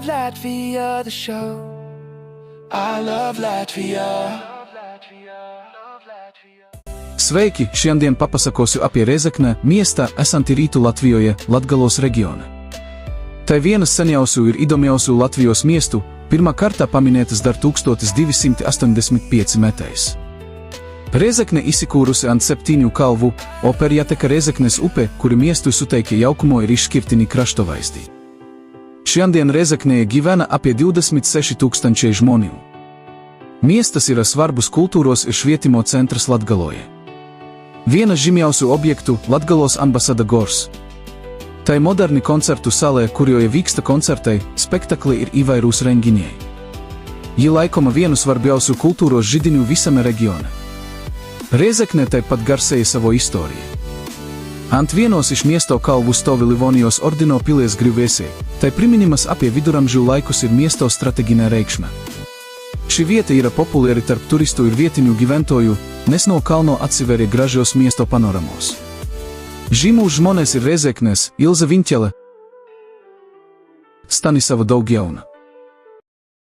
Latvia, the show. I love Latvia. Sveiki, šiandien papasakosiu apie Rēzekne miestā esanti Rītu Latvijoje, Latgalos reģiona. Tai vienas seniausių ir įdomiausių Latvijos miestų, pirmā kārtā paminētas dar 1285 metais. Rēzekne izsikūrusi ant 7 kalvu, operjateka Rēzeknes upe, kuri miestu suteikia jaukumo ir izšķirtini kraštovaizdī. Šiandien Rēzeknē gyvena apie 26 000 žmonių. Miestas yra svarbus kultūros ir švietimo centras Latgaloje. Viena žymiausių objektų – Latgalos ambasada Gors. Tai moderni koncertu salē, kurioje vyksta koncertai, spektakli ir įvairūs renginiai. Ji laikoma vienu svarbiausių kultūros židinių visame reģione. Rēzekne tāpat garsēja savu istoriju. Ant vienos iš miesto kalvu stovi Livonijos ordino pilies griuvėsiai, tai priminimas apie viduramžių laikus ir miesto strateģinę reikšmę. Šī vieta yra populiari tarp turistu ir vietinių gyventojų, nes no kalno atsiveria gražios miesto panoramos. Žymus žmonės ir Rēzeknes, Ilza Viņķele, Stanisava Daugjauna.